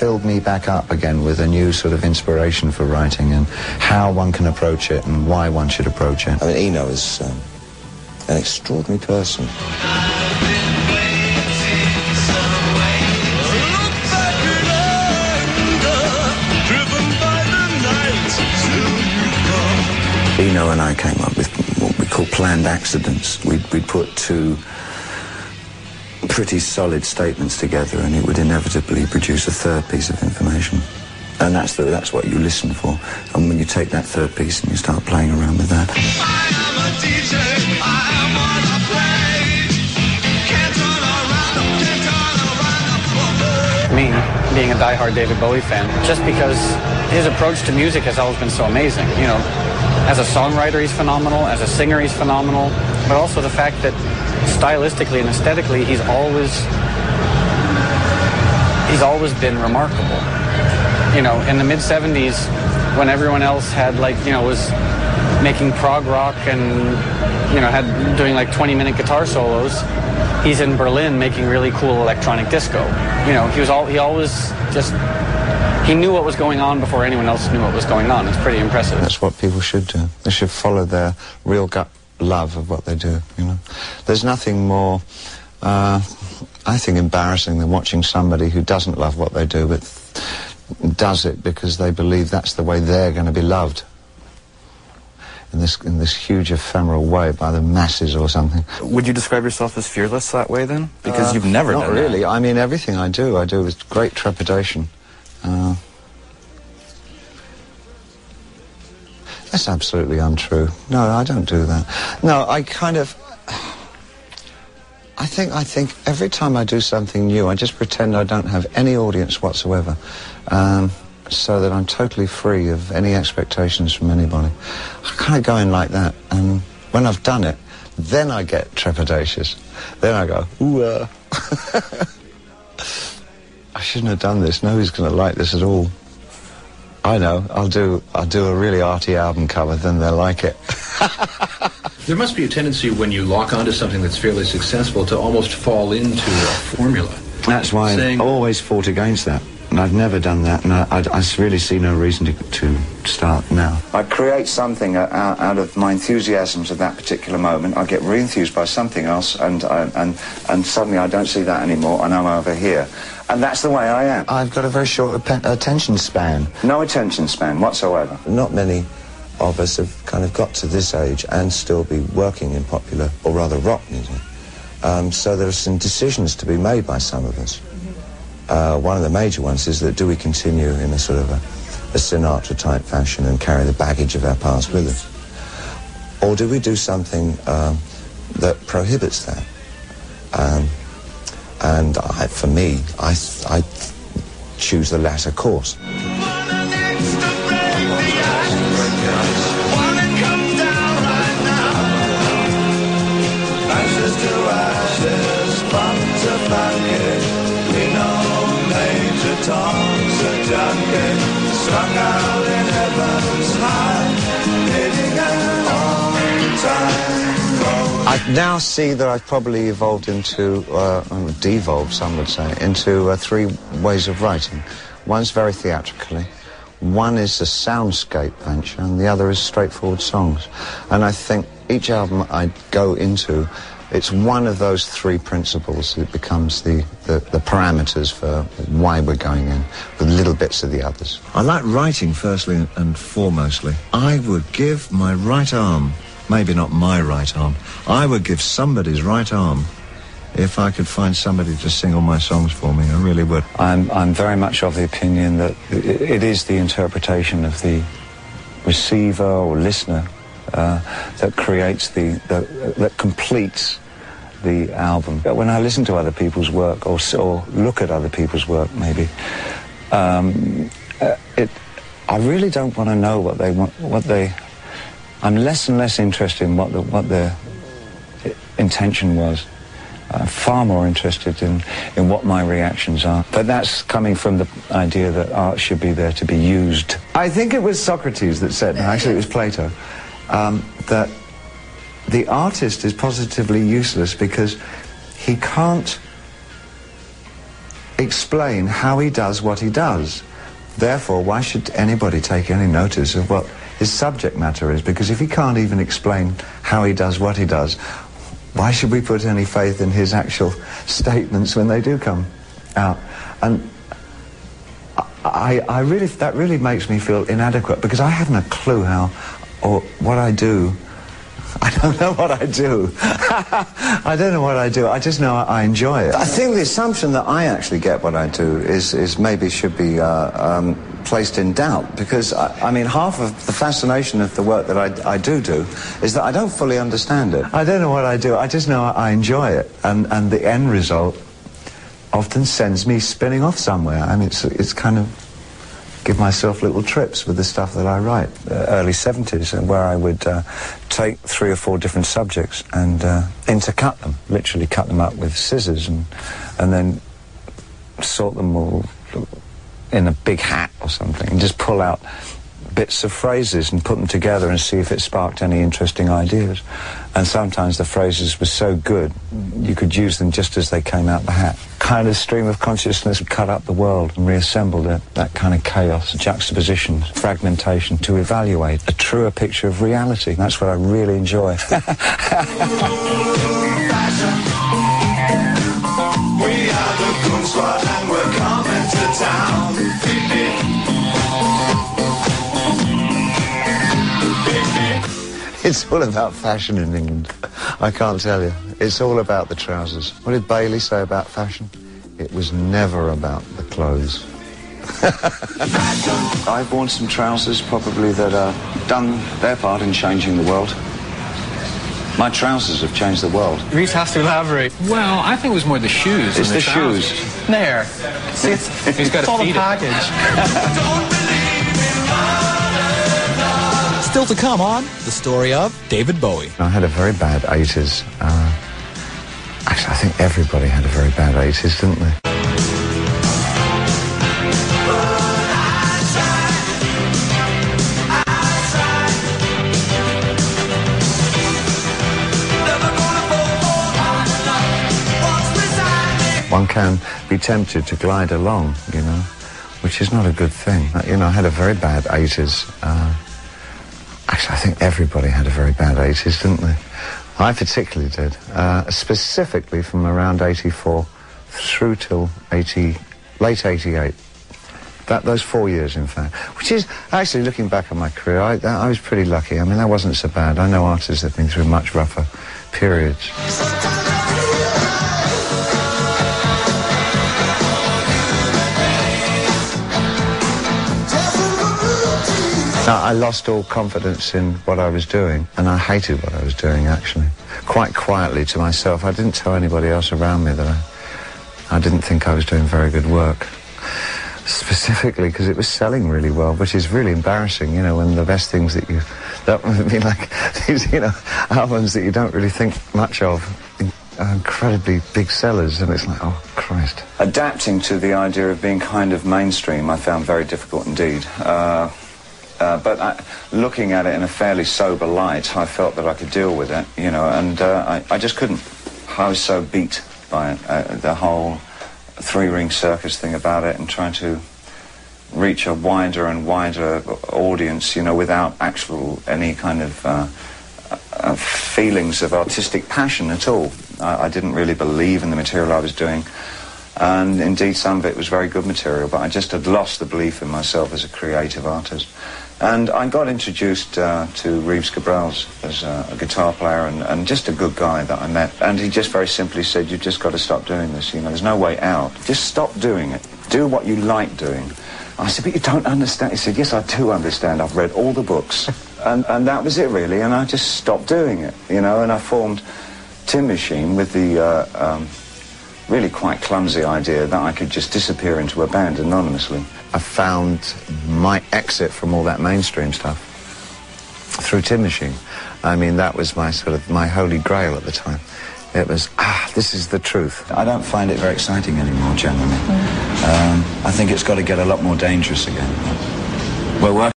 filled me back up again with a new sort of inspiration for writing and how one can approach it and why one should approach it. I mean, Eno is an extraordinary person. Eno and I came up with what we call planned accidents. We'd put two pretty solid statements together and it would inevitably produce a third piece of information. And that's what you listen for. And when you take that third piece and you start playing around with that. I am a DJ, I am what I play. Can't turn around, Me, being a diehard David Bowie fan, just because his approach to music has always been so amazing. You know, as a songwriter he's phenomenal, as a singer he's phenomenal, but also the fact that stylistically and aesthetically he's always been remarkable. You know, in the mid-70s when everyone else had was making prog rock and doing like 20-minute guitar solos, he's in Berlin making really cool electronic disco. You know, he knew what was going on before anyone else knew what was going on. It's pretty impressive. That's what people should do. They should follow their real gut love of what they do, you know. There's nothing more, I think, embarrassing than watching somebody who doesn't love what they do but does it because they believe that's the way they're going to be loved in this huge ephemeral way by the masses or something. Would you describe yourself as fearless that way then? Because you've never done that. Not really. I mean, everything I do with great trepidation. That's absolutely untrue. No, I don't do that. No, I think every time I do something new, I just pretend I don't have any audience whatsoever, so that I'm totally free of any expectations from anybody. I kind of go in like that, and when I've done it, then I get trepidatious. Then I go, ooh, I shouldn't have done this. Nobody's going to like this at all. I know, I'll do a really arty album cover, then they'll like it. There must be a tendency when you lock onto something that's fairly successful to almost fall into a formula. That's why I've always fought against that, and I've never done that, and I really see no reason to start now. I create something out of my enthusiasms at that particular moment. I get re-enthused by something else, and suddenly I don't see that anymore, and I'm over here. And that's the way I am. I've got a very short attention span. No attention span whatsoever. Not many of us have kind of got to this age and still be working in popular, or rather rock music. So there are some decisions to be made by some of us. One of the major ones is that do we continue in a sort of a Sinatra-type fashion and carry the baggage of our past with us? Or do we do something that prohibits that? And for me, I choose the latter course. I now see that I've probably evolved into, devolved, some would say, into three ways of writing. One's very theatrically, one is a soundscape venture, and the other is straightforward songs. And I think each album I go into, it's one of those three principles that becomes the parameters for why we're going in, with little bits of the others. I like writing firstly and foremostly. I would give my right arm, maybe not my right arm, I would give somebody's right arm if I could find somebody to sing all my songs for me. I really would. I'm very much of the opinion that it is the interpretation of the receiver or listener that creates that completes the album. When I listen to other people's work or look at other people's work, maybe, I really don't want to know what they want. I'm less and less interested in what their intention was. I'm far more interested in what my reactions are. But that's coming from the idea that art should be there to be used. I think it was Socrates that said, actually it was Plato, that the artist is positively useless because he can't explain how he does what he does. Therefore, why should anybody take any notice of what his subject matter is? Because if he can't even explain how he does what he does, why should we put any faith in his actual statements when they do come out? And I really, that really makes me feel inadequate, because I haven't a clue how, or what I do. I don't know what I do. I don't know what I do. I just know I enjoy it. I think the assumption that I actually get what I do is maybe should be placed in doubt, because, I mean, half of the fascination of the work that I do is that I don't fully understand it. I don't know what I do. I just know I enjoy it, and the end result often sends me spinning off somewhere, and it's kind of give myself little trips with the stuff that I write. Early 70s, where I would take 3 or 4 different subjects and intercut them, literally cut them up with scissors, and then sort them all in a big hat or something, and just pull out bits of phrases and put them together and see if it sparked any interesting ideas. And sometimes the phrases were so good you could use them just as they came out the hat. Kind of stream of consciousness cut up the world and reassembled it, that kind of chaos, juxtaposition, fragmentation, to evaluate a truer picture of reality. That's what I really enjoy. We are the Goon Squad and we're coming to town. It's all about fashion in England. I can't tell you. It's all about the trousers. What did Bailey say about fashion? It was never about the clothes. I've worn some trousers probably that done their part in changing the world. My trousers have changed the world. Reese has to elaborate. Well, I think it was more the shoes. It's than the trousers. shoes. There. See, He's got it's to all the feed it. package. Still to come on the story of David Bowie. I had a very bad 80s. Actually, I think everybody had a very bad 80s, didn't they? One can be tempted to glide along, you know, which is not a good thing. You know, I had a very bad 80s. Actually, I think everybody had a very bad 80s, didn't they? I particularly did. Specifically from around 84 through till late 88. Those 4 years, in fact. Which is, actually, looking back on my career, I was pretty lucky. I mean, that wasn't so bad. I know artists that have been through much rougher periods. I lost all confidence in what I was doing, and I hated what I was doing, actually. Quite quietly to myself. I didn't tell anybody else around me that I didn't think I was doing very good work. Specifically because it was selling really well, which is really embarrassing, you know, when the best things that would be like these, you know, albums that you don't really think much of are incredibly big sellers, and it's like, oh, Christ. Adapting to the idea of being kind of mainstream I found very difficult indeed. But looking at it in a fairly sober light, I felt that I could deal with it, you know, and I just couldn't. I was so beat by it, the whole 3-ring circus thing about it, and trying to reach a wider and wider audience, you know, without any kind of feelings of artistic passion at all. I didn't really believe in the material I was doing. And indeed, some of it was very good material, but I just had lost the belief in myself as a creative artist. And I got introduced to Reeves Gabrels as a guitar player and just a good guy that I met. And he just very simply said, you've just got to stop doing this, you know, there's no way out. Just stop doing it. Do what you like doing. I said, but you don't understand. He said, yes, I do understand. I've read all the books. and that was it, really, and I just stopped doing it, you know, and I formed Tin Machine with the really quite clumsy idea that I could just disappear into a band anonymously. I found my exit from all that mainstream stuff through Tin Machine. I mean, that was my holy grail at the time. It was, this is the truth. I don't find it very exciting anymore, generally. I think it's got to get a lot more dangerous again. We're working